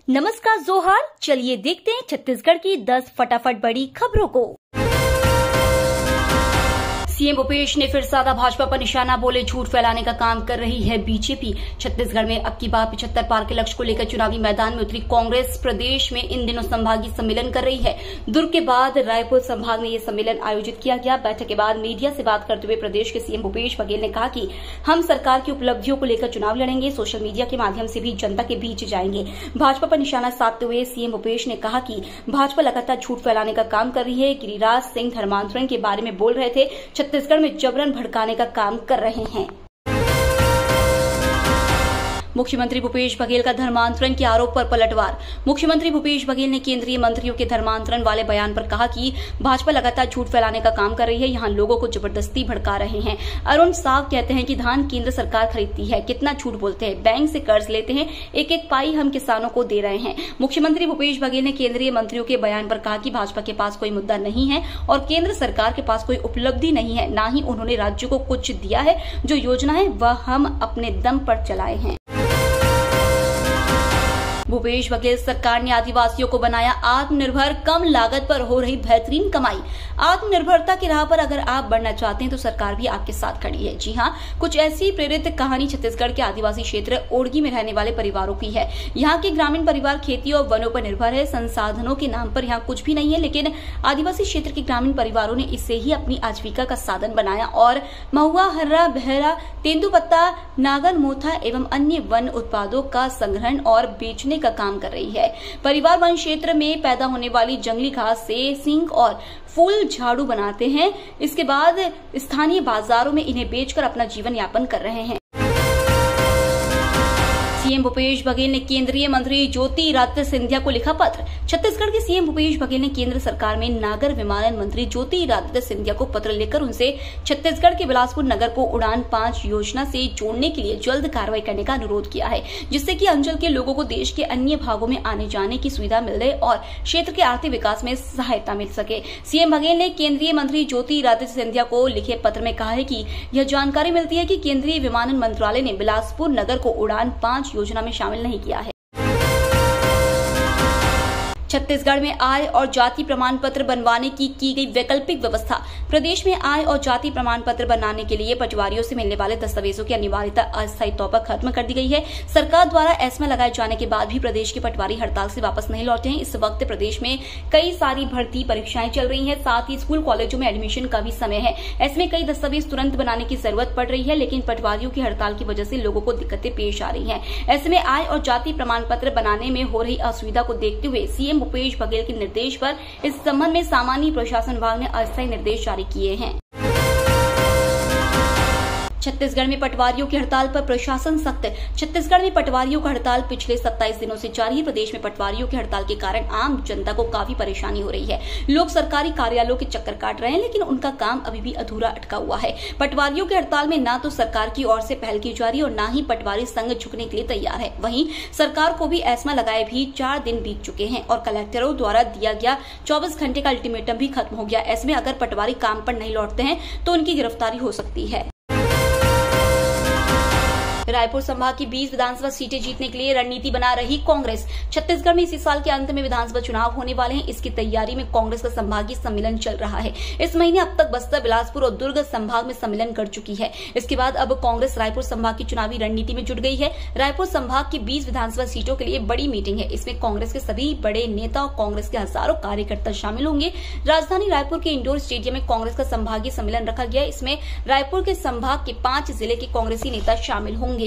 नमस्कार जोहार, चलिए देखते हैं छत्तीसगढ़ की 10 फटाफट बड़ी खबरों को। सीएम भूपेश ने फिर साधा भाजपा पर निशाना, बोले झूठ फैलाने का काम कर रही है बीजेपी। छत्तीसगढ़ में अब की बार 75 पार के लक्ष्य को लेकर चुनावी मैदान में उतरी कांग्रेस प्रदेश में इन दिनों संभागीय सम्मेलन कर रही है। दुर्ग के बाद रायपुर संभाग में यह सम्मेलन आयोजित किया गया। बैठक के बाद मीडिया से बात करते हुए प्रदेश के सीएम भूपेश बघेल ने कहा कि हम सरकार की उपलब्धियों को लेकर चुनाव लड़ेंगे, सोशल मीडिया के माध्यम से भी जनता के बीच जाएंगे। भाजपा पर निशाना साधते हुए सीएम भूपेश ने कहा कि भाजपा लगातार झूठ फैलाने का काम कर रही है। गिरिराज सिंह धर्मांतरण के बारे में बोल रहे थे, छत्तीसगढ़ में जबरन भड़काने का काम कर रहे हैं। मुख्यमंत्री भूपेश बघेल का धर्मांतरण के आरोप पर पलटवार। मुख्यमंत्री भूपेश बघेल ने केंद्रीय मंत्रियों के धर्मांतरण वाले बयान पर कहा कि भाजपा लगातार झूठ फैलाने का काम कर रही है, यहां लोगों को जबरदस्ती भड़का रहे हैं। अरुण साव कहते हैं कि धान केंद्र सरकार खरीदती है, कितना झूठ बोलते हैं, बैंक से कर्ज लेते हैं, एक एक पाई हम किसानों को दे रहे हैं। मुख्यमंत्री भूपेश बघेल ने केंद्रीय मंत्रियों के बयान पर कहा कि भाजपा के पास कोई मुद्दा नहीं है और केंद्र सरकार के पास कोई उपलब्धि नहीं है, न ही उन्होंने राज्यों को कुछ दिया है। जो योजना है वह हम अपने दम पर चलाए हैं। भूपेश बघेल सरकार ने आदिवासियों को बनाया आत्मनिर्भर, कम लागत पर हो रही बेहतरीन कमाई। आत्मनिर्भरता की राह पर अगर आप बढ़ना चाहते हैं तो सरकार भी आपके साथ खड़ी है। जी हां, कुछ ऐसी प्रेरित कहानी छत्तीसगढ़ के आदिवासी क्षेत्र ओड़गी में रहने वाले परिवारों की है। यहाँ के ग्रामीण परिवार खेती और वनों पर निर्भर है। संसाधनों के नाम पर यहाँ कुछ भी नहीं है, लेकिन आदिवासी क्षेत्र के ग्रामीण परिवारों ने इसे ही अपनी आजीविका का साधन बनाया और महुआ, हर्रा, बहरा, तेंदुपत्ता, नागर, मोथा एवं अन्य वन उत्पादों का संग्रहण और बेचने का काम कर रही है। परिवार वन क्षेत्र में पैदा होने वाली जंगली घास से सिंक और फूल झाड़ू बनाते हैं। इसके बाद स्थानीय बाजारों में इन्हें बेचकर अपना जीवन यापन कर रहे हैं। सीएम भूपेश बघेल ने केंद्रीय मंत्री ज्योतिरादित्य सिंधिया को लिखा पत्र। छत्तीसगढ़ के सीएम भूपेश बघेल ने केंद्र सरकार में नागर विमानन मंत्री ज्योतिरादित्य सिंधिया को पत्र लिखकर उनसे छत्तीसगढ़ के बिलासपुर नगर को उड़ान 5 योजना से जोड़ने के लिए जल्द कार्रवाई करने का अनुरोध किया है, जिससे कि अंचल के लोगों को देश के अन्य भागों में आने जाने की सुविधा मिल रहे और क्षेत्र के आर्थिक विकास में सहायता मिल सके। सीएम बघेल ने केंद्रीय मंत्री ज्योतिरादित्य सिंधिया को लिखे पत्र में कहा है कि यह जानकारी मिलती है कि केंद्रीय विमानन मंत्रालय ने बिलासपुर नगर को उड़ान 5 योजना में शामिल नहीं किया है। छत्तीसगढ़ में आय और जाति प्रमाण पत्र बनवाने की गई वैकल्पिक व्यवस्था। प्रदेश में आय और जाति प्रमाण पत्र बनाने के लिए पटवारियों से मिलने वाले दस्तावेजों की अनिवार्यता अस्थायी तौर पर खत्म कर दी गई है। सरकार द्वारा एस्मा लगाए जाने के बाद भी प्रदेश के पटवारी हड़ताल से वापस नहीं लौटे हैं। इस वक्त प्रदेश में कई सारी भर्ती परीक्षाएं चल रही है, साथ ही स्कूल कॉलेजों में एडमिशन का भी समय है। ऐसे में कई दस्तावेज तुरंत बनाने की जरूरत पड़ रही है, लेकिन पटवारियों की हड़ताल की वजह से लोगों को दिक्कतें पेश आ रही है। ऐसे में आय और जाति प्रमाण पत्र बनाने में हो रही असुविधा को देखते हुए सीएम भूपेश बघेल के निर्देश पर इस संबंध में सामान्य प्रशासन विभाग ने अस्थायी निर्देश जारी किए हैं। छत्तीसगढ़ में पटवारियों की हड़ताल पर प्रशासन सख्त। छत्तीसगढ़ में पटवारियों का हड़ताल पिछले 27 दिनों से जारी है। प्रदेश में पटवारियों की हड़ताल के कारण आम जनता को काफी परेशानी हो रही है। लोग सरकारी कार्यालयों के चक्कर काट रहे हैं, लेकिन उनका काम अभी भी अधूरा अटका हुआ है। पटवारियों की हड़ताल में न तो सरकार की ओर से पहल की जा रही है और न ही पटवारी संघ झुकने के लिए तैयार है। वहीं सरकार को भी एस्मा लगाए भी 4 दिन बीत चुके हैं और कलेक्टरों द्वारा दिया गया 24 घंटे का अल्टीमेटम भी खत्म हो गया। ऐसे में अगर पटवारी काम पर नहीं लौटते हैं तो उनकी गिरफ्तारी हो सकती है। रायपुर संभाग की 20 विधानसभा सीटें जीतने के लिए रणनीति बना रही कांग्रेस। छत्तीसगढ़ में इसी साल के अंत में विधानसभा चुनाव होने वाले हैं। इसकी तैयारी में कांग्रेस का संभागीय सम्मेलन चल रहा है। इस महीने अब तक बस्तर, बिलासपुर और दुर्ग संभाग में सम्मेलन कर चुकी है। इसके बाद अब कांग्रेस रायपुर संभाग की चुनावी रणनीति में जुट गई है। रायपुर संभाग की 20 विधानसभा सीटों के लिए बड़ी मीटिंग है। इसमें कांग्रेस के सभी बड़े नेता और कांग्रेस के हजारों कार्यकर्ता शामिल होंगे। राजधानी रायपुर के इंडोर स्टेडियम में कांग्रेस का संभागीय सम्मेलन रखा गया। इसमें रायपुर के संभाग के 5 जिले के कांग्रेसी नेता शामिल होंगे।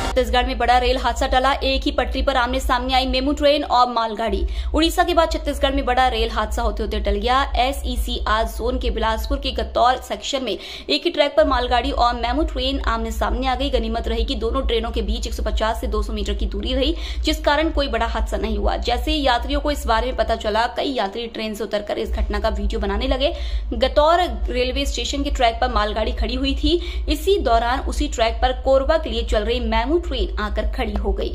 छत्तीसगढ़ में बड़ा रेल हादसा टला। एक ही पटरी पर आमने सामने आई मेमू ट्रेन और मालगाड़ी। उड़ीसा के बाद छत्तीसगढ़ में बड़ा रेल हादसा होते होते टल गया। SECR जोन के बिलासपुर के गतौर सेक्शन में एक ही ट्रैक पर मालगाड़ी और मेमू ट्रेन आमने सामने आ गई। गनीमत रही कि दोनों ट्रेनों के बीच 150 से 200 मीटर की दूरी रही, जिस कारण कोई बड़ा हादसा नहीं हुआ। जैसे ही यात्रियों को इस बारे में पता चला, कई यात्री ट्रेन से उतरकर इस घटना का वीडियो बनाने लगे। गतौर रेलवे स्टेशन के ट्रैक पर मालगाड़ी खड़ी हुई थी। इसी दौरान उसी ट्रैक पर कोरबा के लिए चल रही मेमू ट्रेन आकर खड़ी हो गई।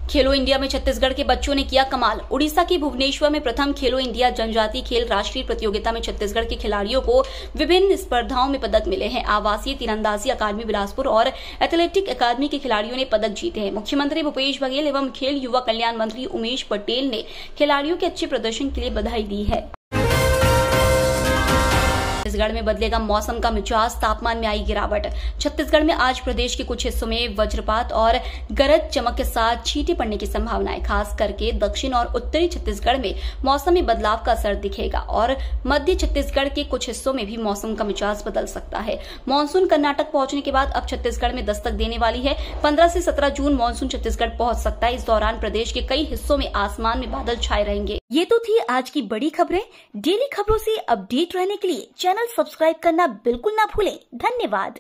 खेलो इंडिया में छत्तीसगढ़ के बच्चों ने किया कमाल। उड़ीसा की भुवनेश्वर में प्रथम खेलो इंडिया जनजातीय खेल राष्ट्रीय प्रतियोगिता में छत्तीसगढ़ के खिलाड़ियों को विभिन्न स्पर्धाओं में पदक मिले हैं। आवासीय तीरंदाजी अकादमी बिलासपुर और एथलेटिक अकादमी के खिलाड़ियों ने पदक जीते हैं। मुख्यमंत्री भूपेश बघेल एवं खेल युवा कल्याण मंत्री उमेश पटेल ने खिलाड़ियों के अच्छे प्रदर्शन के लिए बधाई दी है। छत्तीसगढ़ में बदलेगा मौसम का मिजाज, तापमान में आई गिरावट। छत्तीसगढ़ में आज प्रदेश के कुछ हिस्सों में वज्रपात और गरज चमक के साथ छींटे पड़ने की संभावना है। खास करके दक्षिण और उत्तरी छत्तीसगढ़ में मौसम में बदलाव का असर दिखेगा और मध्य छत्तीसगढ़ के कुछ हिस्सों में भी मौसम का मिजाज बदल सकता है। मानसून कर्नाटक पहुंचने के बाद अब छत्तीसगढ़ में दस्तक देने वाली है। 15 से 17 जून मानसून छत्तीसगढ़ पहुंच सकता है। इस दौरान प्रदेश के कई हिस्सों में आसमान में बादल छाए रहेंगे। ये तो थी आज की बड़ी खबरें। डेली खबरों से अपडेट रहने के लिए चैनल सब्सक्राइब करना बिल्कुल ना भूलें। धन्यवाद।